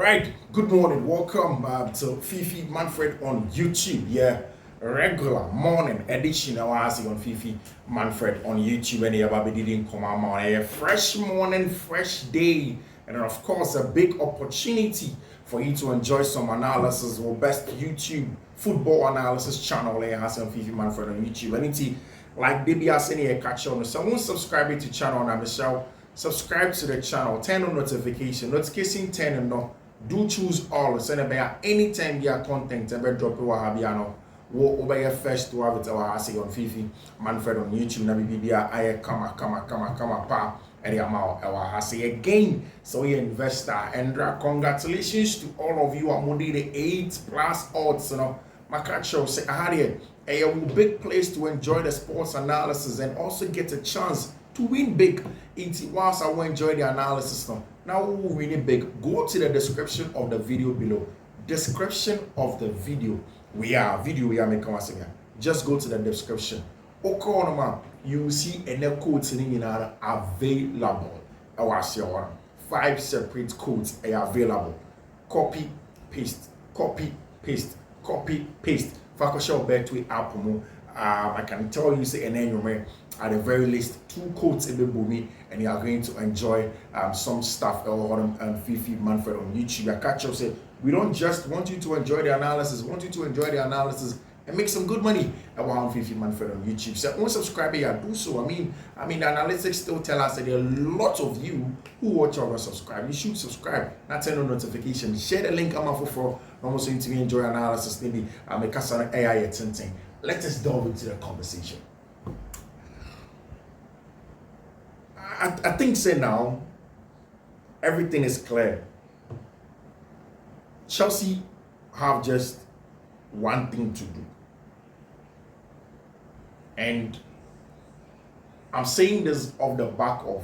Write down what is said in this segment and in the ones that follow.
Right, good morning. Welcome to Fiifi-Manfred on YouTube. Yeah, regular morning edition. I was on Fiifi-Manfred on YouTube, and you didn't come out. A fresh morning, fresh day, and of course, a big opportunity for you to enjoy some analysis or best YouTube football analysis channel. I has on Fiifi-Manfred on YouTube. Anything like DBS any catch on. So, won't subscribe to the channel now, Michelle. Subscribe to the channel, turn on notification turn and no. Do choose all. Send a anytime your content and drop it wahabiano. Wo over your first to have it our say on Fiifi-Manfred on YouTube. Na bibia aye kama pa area ma our say again. So you investor and congratulations to all of you among the 8+ odds. You know, Makacho say I had a big place to enjoy the sports analysis and also get a chance to win big. Whilst I will enjoy the analysis now we win it big. Go to the description of the video below. Description of the video. We are making once again. Just go to the description. You will see any codes available. I was your 5 separate codes are available. Copy, paste, copy, paste, copy, paste. Fakosha Betway Booimg. I can tell you say at the very least 2 codes in the Booimg, and you are going to enjoy some stuff on Fiifi-Manfred on YouTube. I catch up say we don't just want you to enjoy the analysis, we want you to enjoy the analysis and make some good money on Fiifi-Manfred on YouTube. So one subscriber do so. I mean the analytics still tell us that there are a lot of you who watch or subscribe. You should subscribe, not turn on notifications. Share the link I'm for almost into enjoy analysis. Maybe make us an AI attention. Let us delve into the conversation. I think say now everything is clear. Chelsea have just one thing to do. And I'm saying this off the back of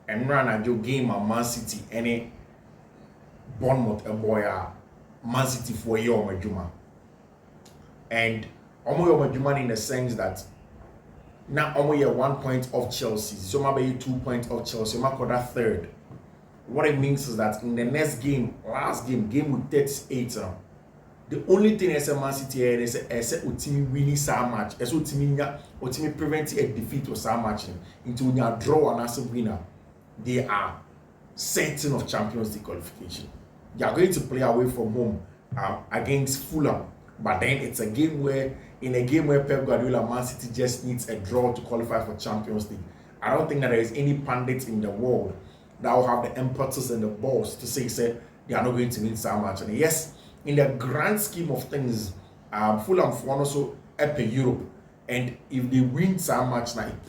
Emran Ajo game at Man City and Bournemouth a boy Man City for year on Juma. And Omo in the sense that now only 1 point of Chelsea, so maybe 2 points of Chelsea, maybe that third. What it means is that in the next game, last game with 38, the only thing as a Man City is a ultimate winning so much, as ultimate preventing a defeat or so much into a draw and as a winner, they are certain of Champions League qualification. They are going to play away from home against Fulham. But then it's a game where Pep Guardiola Man City just needs a draw to qualify for Champions League. I don't think that there is any pundit in the world that will have the impetus and the balls to say they are not going to win so much. And yes, in the grand scheme of things, Fulham won also up in Europe. And if they win so much now, it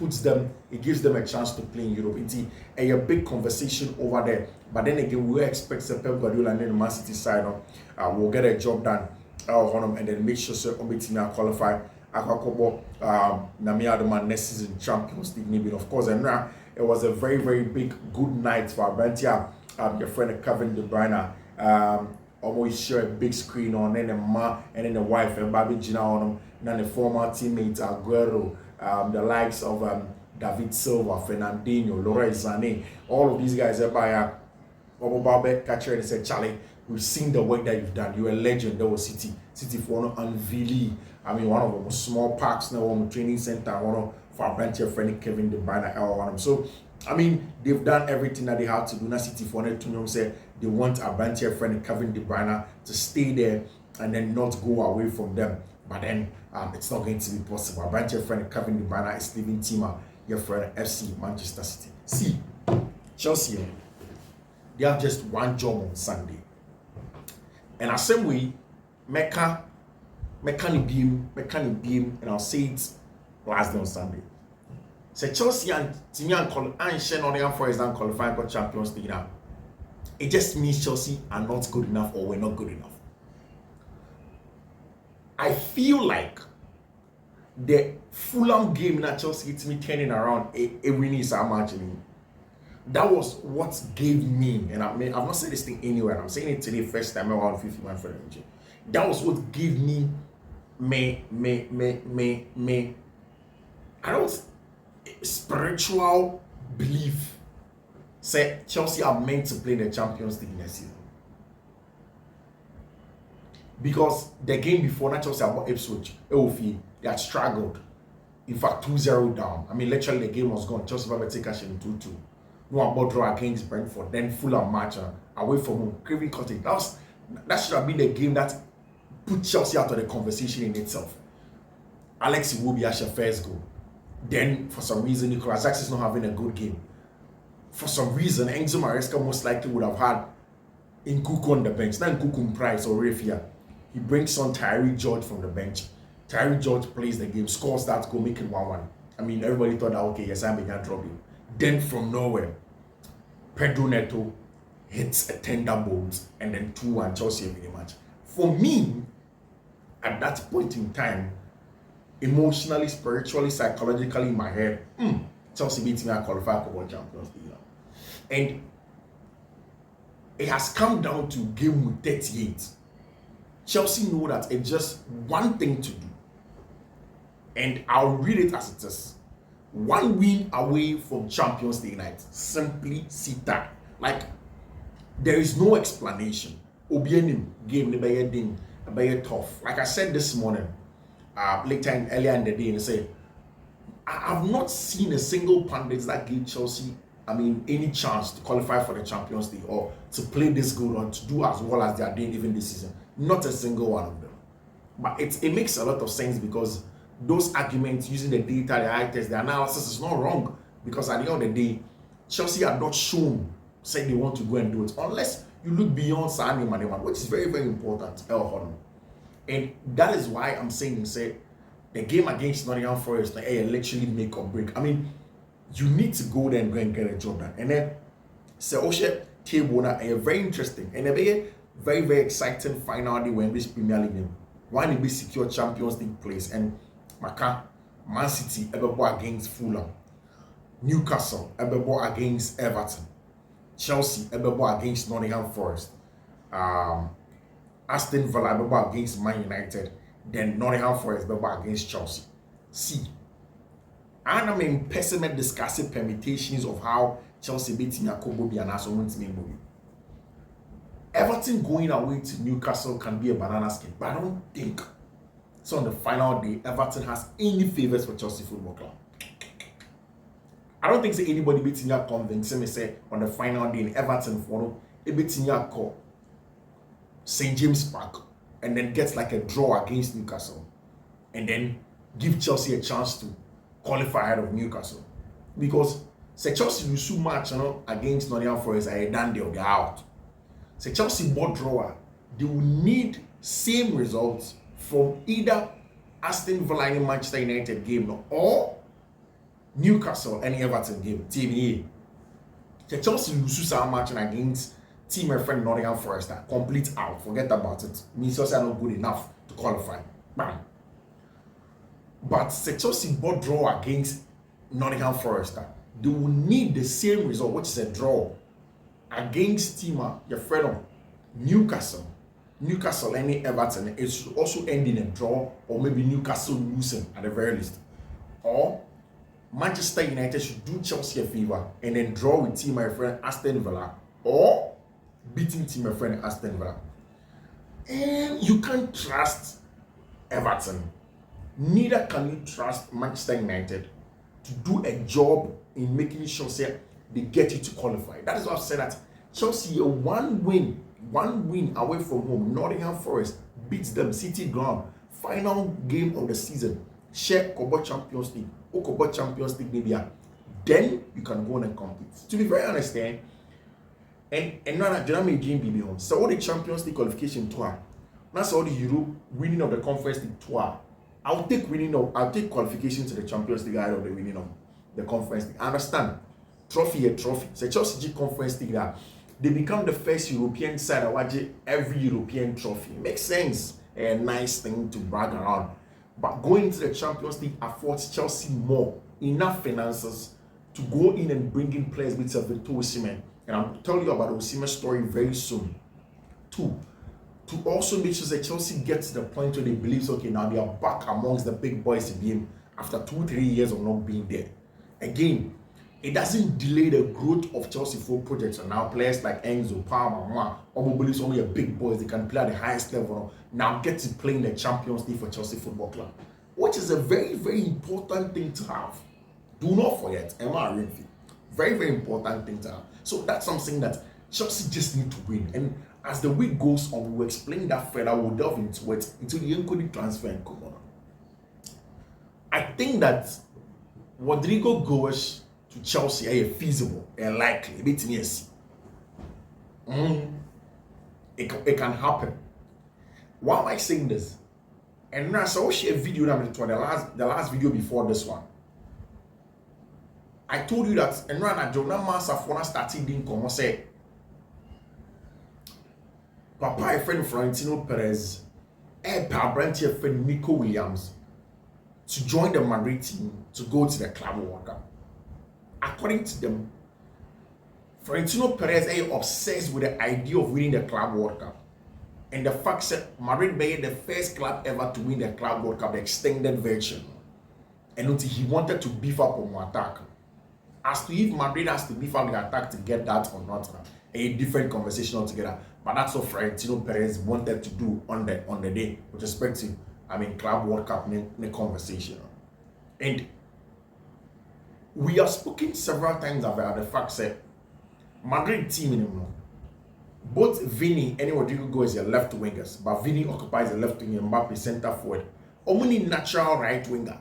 gives them a chance to play in Europe. It's a big conversation over there. But then again, we expect Pep Guardiola and then the Man City side will get a job done. And then make sure so team qualify Namia next season Champions League maybe. Of course, and now it was a very, very big good night for Abantia, your friend Kevin De Bruyne. Almost share a big screen on, and then the wife and Babi Gina on them, and then the former teammates Aguero, the likes of David Silva, Fernandinho, Leroy Sané, all of these guys are by Babe catcher and said, Charlie, we've seen the work that you've done. You're a legend. That was City for unveiling. I mean, one of them small parks now, one training center, one for our branch friend Kevin De Bruyne. So, I mean, they've done everything that they have to do. Now, City for to say they want our branch friend Kevin De Bruyne to stay there and then not go away from them. But then it's not going to be possible. Our branch friend Kevin De Bruyne is leaving team. Your friend FC Manchester City. See, Chelsea, they have just one job on Sunday. And the same way, Mecca beam, and I'll say it last day on Sunday. So Chelsea and Timian and Shannon for example qualifying for Champions League now. It just means Chelsea are not good enough or we're not good enough. I feel like the Fulham game that Chelsea hit me turning around a winning so much. That was what gave me, and I've not said this thing anywhere. I'm saying it today, first time I was on Fiifi-Manfred. That was what gave me, I don't spiritual belief. Say Chelsea are meant to play the Champions League next season. Because the game before, not Chelsea about Ipswich, they had struggled. In fact, 2-0 down. I mean, literally the game was gone. Chelsea were take cash in 2-2. No about draw against Brentford. Then Fulham match away from home. Craven Cottage. That should have been the game that put Chelsea out of the conversation in itself. Alex Iwobi has your first goal. Then, for some reason, Nicolas Jackson is not having a good game. For some reason, Enzo Maresca most likely would have had Nkuku on the bench. Not Nkuku Price or Rafia. He brings on Tyree George from the bench. Tyree George plays the game, scores that goal, make it 1-1. I mean, everybody thought that, okay, yes, I'm began dropping. Then from nowhere, Pedro Neto hits a tender bolt, and then 2-1 Chelsea win the match. For me, at that point in time, emotionally, spiritually, psychologically in my head, Chelsea beats me and qualify for World Champions League. And it has come down to game 38. Chelsea know that it's just one thing to do. And I'll read it as it is. One win away from Champions League night. Simply sit tight. Like, there is no explanation. Obienim game the tough. Like I said this morning, earlier in the day, and I said, I've not seen a single pundit that gave Chelsea, any chance to qualify for the Champions League or to play this good or to do as well as they are doing even this season. Not a single one of them. But it makes a lot of sense because those arguments using the data, the eye test, the analysis is not wrong. Because at the end of the day, Chelsea are not shown say they want to go and do it unless you look beyond Sani Maneman, which is very, very important. And that is why I'm saying, the game against Nottingham Forest, literally make or break. I mean, you need to go there and go and get a job done. And then, Oshe table very interesting and a very, very exciting final day when this Premier League game. One will be secure Champions League place and Man City against Fulham, Newcastle against Everton, Chelsea against Nottingham Forest, Aston Villa against Man United, then Nottingham Forest against Chelsea. See, and I'm in pessimist discussing permutations of how Chelsea beating Yakobo and Asomun. Everton going away to Newcastle can be a banana skin, but I don't think so. On the final day, Everton has any favors for Chelsea Football Club. I don't think anybody beating your convincing me say on the final day in Everton for a beating your call St. James Park and then gets like a draw against Newcastle and then give Chelsea a chance to qualify ahead of Newcastle. Because say Chelsea lose match against Nottingham Forest, then they'll be out. Say Chelsea board drawer, they will need same results from either Aston Villa and Manchester United game or Newcastle and Everton game. TBA. Say Chelsea lose some match against team my friend Nottingham Forest, complete out. Forget about it. Means Chelsea are not good enough to qualify. Bam. But say Chelsea board draw against Nottingham Forest, they will need the same result, which is a draw against your friend Newcastle and Everton. It should also end in a draw, or maybe Newcastle losing at the very least. Or Manchester United should do Chelsea a favor and then draw with team my friend Aston Villa, or beating team my friend Aston Villa. And you can't trust Everton. Neither can you trust Manchester United to do a job in making sure they get you to qualify. That is why I've said that Chelsea, one win away from home. Nottingham Forest beats them, City ground. Final game of the season. Share Kobo Champions League. Kobo Champions League maybe. Then you can go on and compete. To be very honest, and now that Jeremy Jane be on. So all the Champions League qualification tour. That's all the Europe winning of the Conference League tour. I'll take qualification to the Champions League ahead of the winning of the Conference League. I understand. Trophy. So Chelsea Conference League they become the first European side that watch every European trophy. Makes sense. A nice thing to brag around. But going into the Champions League affords Chelsea enough finances to go in and bring in players with Victor Osimhen. And I'll tell you about the Osimhen story very soon. Two, to also make sure that Chelsea gets to the point where they believe, okay, now they are back amongst the big boys again after 2-3 years of not being there. Again, it doesn't delay the growth of Chelsea football projects. And now players like Enzo, Palmer, Omobili, some of your big boys, they can play at the highest level. Now get to play in the Champions League for Chelsea Football Club, which is a very, very important thing to have. Do not forget, Emma Renfi. Very, very important thing to have. So that's something that Chelsea just need to win. And as the week goes on, we'll explain that further. We'll delve into it, into the Nkudi transfer and come on. I think that Rodrigo Goes to Chelsea is feasible and likely. It can happen. Why am I saying this? And now I saw a video that the last video before this one. I told you that and now Jonah Masafona started doing come say Papa a friend Florentino Perez, Brandt a friend Nico Williams to join the Madrid team to go to the Club World Cup. According to them, Florentino Perez is obsessed with the idea of winning the Club World Cup. And the fact that Madrid made the first club ever to win the Club World Cup, the extended version. And until he wanted to beef up on attack. As to if Madrid has to beef up the attack to get that or not, a different conversation altogether. But that's what Florentino Perez wanted to do on the day with respect to, Club World Cup in the conversation. And we have spoken several times about the fact that Madrid team in him, both Vini and Rodrigo Goes are left wingers, but Vini occupies the left wing and Mbappe center forward. Only natural right winger.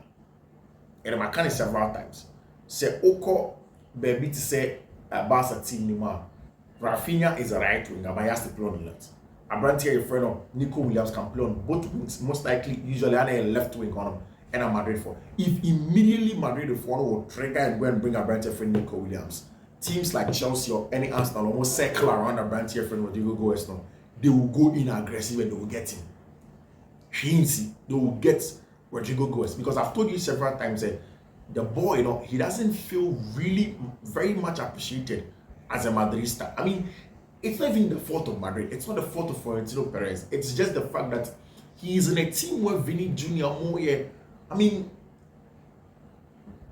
And I can several times. Say Oko baby to say a Barca team anymore. Rafinha is a right winger, but he has to play on the left. Abrantia, a friend of Nico Williams, can play on both wings, most likely, usually on a left wing on him, and a Madrid for. If immediately Madrid for will trigger and go and bring Abrantia friend Nico Williams, teams like Chelsea or any Arsenal almost circle around Abrantia friend Rodrigo Goes now, they will go in aggressive and they will get him. They will get Rodrigo Goes because I've told you several times that the boy, he doesn't feel really very much appreciated as a Madridista. It's not even the fault of Madrid. It's not the fault of Florentino Perez. It's just the fact that he is in a team where Vini Jr.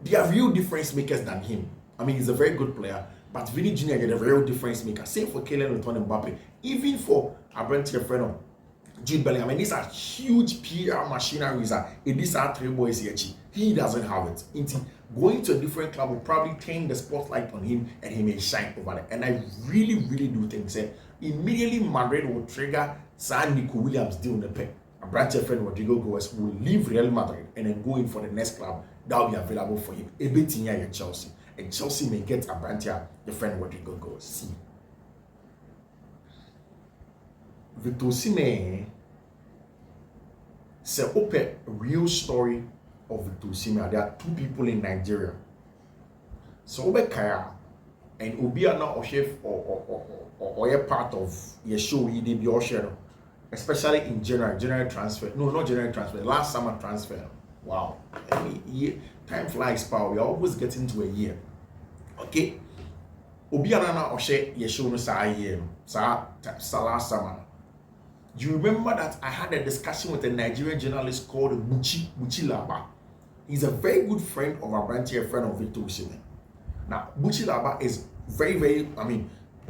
They are real difference makers than him. He's a very good player, but Vini Jr. is a real difference maker. Same for Kylian Mbappe. Even for Abrantia Freno, Jude Bellingham. These are huge PR machineries. These are three boys here. He doesn't have it. Going to a different club will probably turn the spotlight on him and he may shine over there. And I really, really do think that immediately Madrid will trigger Nico Williams deal in the pen. A branch friend Rodrigo Goes will leave Real Madrid and then go in for the next club that will be available for him. A bit in here Chelsea. And Chelsea may get a branch the friend Rodrigo Goes. See. Victor Osimhen say open real story of Victor Osimhen. There are two people in Nigeria. So Obe Kaya and Obiana or chef or a part of your show he did your share, especially in January transfer. No, not January transfer, last summer transfer. Wow. Time flies power. We are always getting to a year. Okay. Obiana or chef your show no sa year. Sa last summer. You remember that I had a discussion with a Nigerian journalist called Buchi Laba. He's a very good friend of our branch here, friend of Victor Osimhen. Now, Buchi Laba is very, very,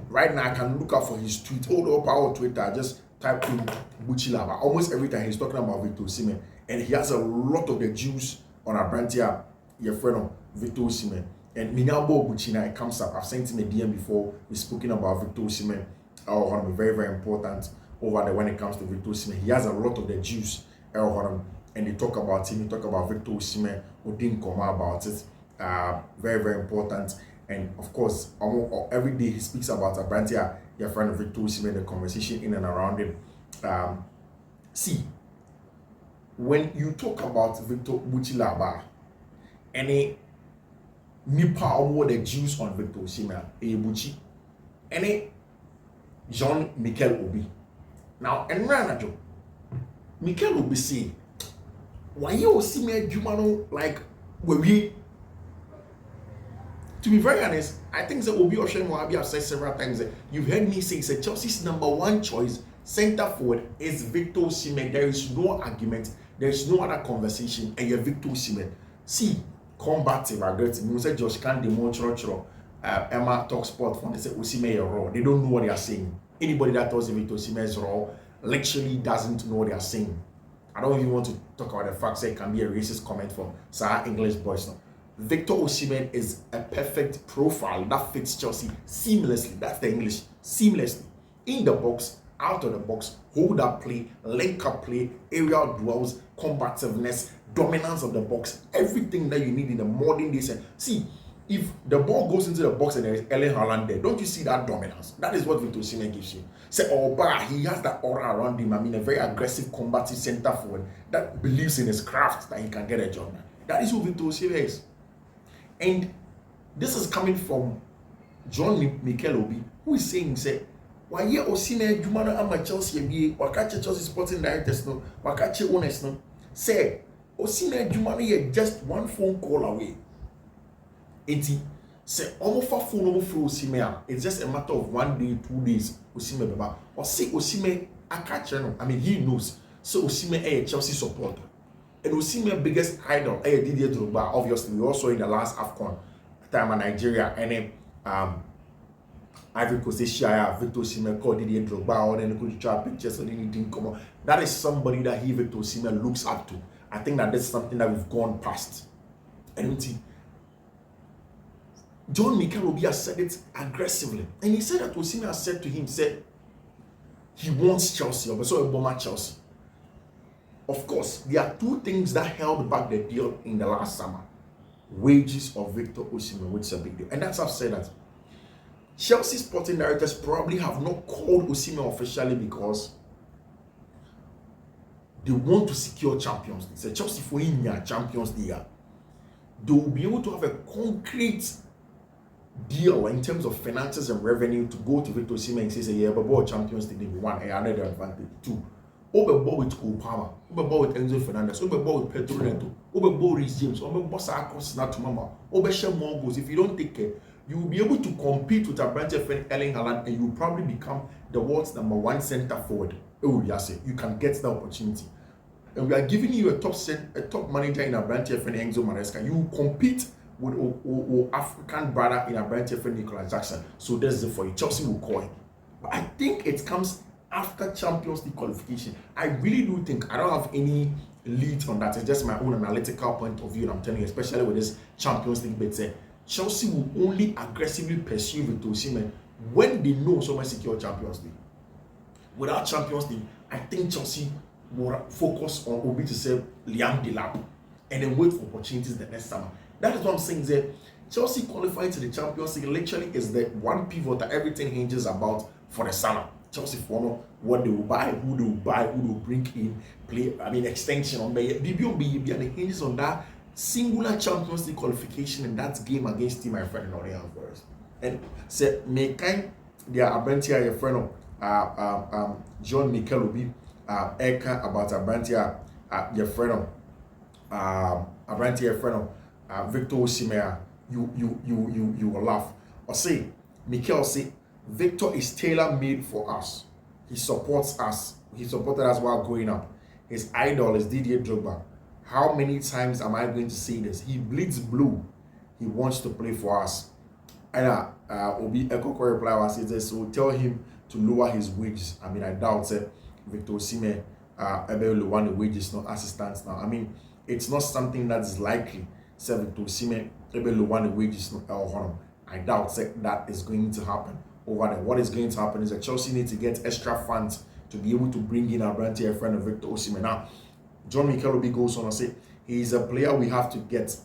right now I can look out for his tweet. All up our Twitter, just type in Buchi Laba. Almost every time he's talking about Victor Osimhen. And he has a lot of the juice on our branch here, your friend of Victor Osimhen. And Minyabo Buchina, it comes up. I've sent him a DM before. We've spoken about Victor Osimhen. Very, very important over there when it comes to Victor Osimhen. He has a lot of the juice and they talk about him, they talk about Victor Osimhen, who didn't come out about it. Very, very important. And of course, every day he speaks about Abrantia, your friend of Victor Osimhen, the conversation in and around him. See, when you talk about Victor Buchilaba, any Nipa or the juice on Victor Osimhen, Buchi, any Jean Mikel Obi. Now, and Ranajo, Mikel Obi say, why you Osimhen Jumano like we? To be very honest, I think that Obi Oshen Wabi have said several times that you've heard me say that Chelsea's number one choice center forward is Victor Osimhen. There is no argument, there is no other conversation, and you're Victor Osimhen. See, combative, aggressive. You say Josh can demo choro. Emma talk sport from they say Osimhen raw. They don't know what they are saying. Anybody that tells you Victor Osimhen is raw literally doesn't know what they are saying. I don't even want to talk about the fact that it can be a racist comment from some English boys now. Victor Osimhen is a perfect profile that fits Chelsea seamlessly. That's the English. Seamlessly. In the box, out of the box, hold up play, link up play, aerial duels, combativeness, dominance of the box, everything that you need in the modern day. See, if the ball goes into the box and there is Erling Haaland there, don't you see that dominance? That is what Victor Osimhen gives you. Say, he has that aura around him. I mean, a very aggressive, combative center forward that believes in his craft that he can get a job done. That is who Victor Osimhen is. And this is coming from John Mikel Obi, who is saying, say, why ye Osimhen Jumana ama Chelsea be wakache Chelsea sporting directors no, wakache owners no. Say, Osimhen Jumana ye just one phone call away. Say almost for phone over for Osimhen. It's just a matter of 1 day, 2 days. Osimhen baba. Or say Osimhen akache no. I mean he knows. So Osimhen a Chelsea supporter. And Osimhen's biggest idol, Didier Drogba, obviously, we also in the last AFCON time in Nigeria, and then Ivory Coast Shire, Victor Osimhen called Didier Drogba, or then they could try pictures, and then he didn't come on. That is somebody that Victor Osimhen looks up to. I think that that's something that we've gone past. And John Mikel Obi has said it aggressively, and he said that Osimhen has said to him, said he wants Chelsea, or so a bomber Chelsea. Of course, there are two things that held back the deal in the last summer. Wages of Victor Osimhen, which is a big deal. And that's why I've said that Chelsea sporting directors probably have not called Osimhen officially because they want to secure Champions League. So Chelsea for in Champions League, they will be able to have a concrete deal in terms of finances and revenue to go to Victor Osimhen and say, yeah, but Champions League, they won, another advantage. Two, Oberbo with Cole Palmer, Oberbo with Enzo Fernandez, Oberbo with Pedro Neto, Oberbo with Reece James, Oberbo Sarkos Natumama, Obershare more goals. If you don't take care, you will be able to compete with a branch of Erling Haaland, and you will probably become the world's #1 center forward. Oh, yes, you can get the opportunity. And we are giving you a top manager in a branch of Enzo Maresca. You will compete with African brother in a branch of Nicolas Jackson. So that's it for you. Chelsea will call him. But I think it comes after Champions League qualification. I really do think, I don't have any lead on that. It's just my own analytical point of view, and I'm telling you, especially with this Champions League bid, Chelsea will only aggressively pursue Victor Osimhen when they know someone secure Champions League. Without Champions League, I think Chelsea will focus on Obi to say Liam Delap and then wait for opportunities the next summer. That is what I'm saying there. Chelsea qualifying to the Champions League literally is the one pivot that everything hinges about for the summer. Chelsea follow what they will buy, who they will buy, who they will bring in, play, extension on the BBB, and it hinges on that singular Champions League qualification in that game against Fiifi-Manfred and Nottingham Forest. And say, make kind their Abrantia, your friend of John Mikel Obi, Eka about Abrantia, your friend of Abrantia, your friend of Victor Osimhen, you will laugh. Or say, Mikel say, Victor is tailor-made for us. He supports us. He supported us while growing up. His idol is Didier Drogba. How many times am I going to say this? He bleeds blue. He wants to play for us. And Obi Ekoko reply was this, so tell him to lower his wages. I doubt it. Victor Osimhen will lower the wages, not assistants now. It's not something that is likely. Say Victor Osimhen will lower the wages, I doubt that is going to happen over there. What is going to happen is that Chelsea need to get extra funds to be able to bring in a brand a friend of Victor Osimhen. Now, John Mikel Obi goes on and say, he is a player we have to get.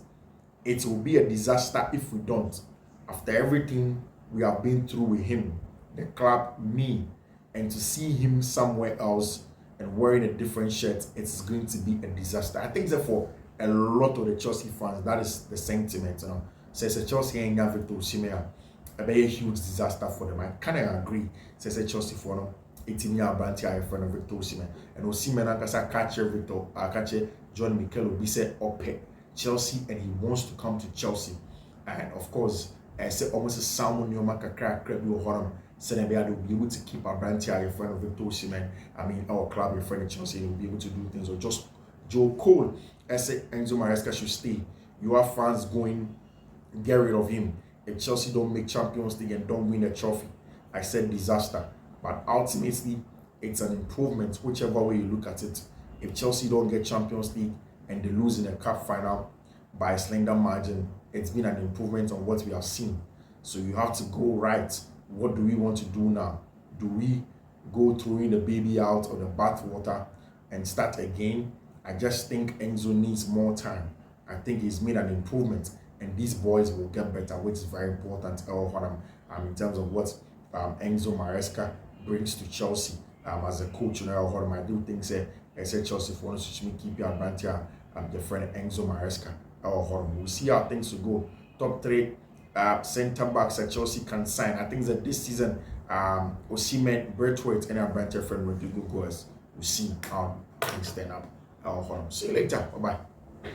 It will be a disaster if we don't. After everything we have been through with him, the club, me, and to see him somewhere else and wearing a different shirt, it's going to be a disaster. I think that for a lot of the Chelsea fans, that is the sentiment. Says a Chelsea ain't got Victor Osimhen, a very huge disaster for them. I kind of agree. Says a Chelsea for them. 18-year branch a friend of Victor Osimhen. And Osimhen and catch John Mikel Obi said okay Chelsea, and he wants to come to Chelsea. And of course, I said almost a salmon your maka crack you honor. Said they will be able to keep a branch a friend of Victor Osimhen. Our club, your friend of Chelsea, will be able to do things. Or just Joe Cole, I said Enzo Maresca should stay. you have fans going, get rid of him. If Chelsea don't make Champions League and don't win a trophy, I said disaster. But ultimately, it's an improvement, whichever way you look at it. If Chelsea don't get Champions League and they lose in a cup final by a slender margin, it's been an improvement on what we have seen. So you have to go right. What do we want to do now? Do we go throwing the baby out of the bathwater and start again? I just think Enzo needs more time. I think he's made an improvement, and these boys will get better, which is very important in terms of what Enzo Maresca brings to Chelsea as a coach. I do think I said Chelsea for us to keep your advantage. Your friend Enzo Maresca. We'll see how things will go. Top 3 centre backs that Chelsea can sign. I think that this season, Osimhen, Braithwaite, and our banter friend Rodrigo goes. We'll see how things turn up. See you later. Bye bye.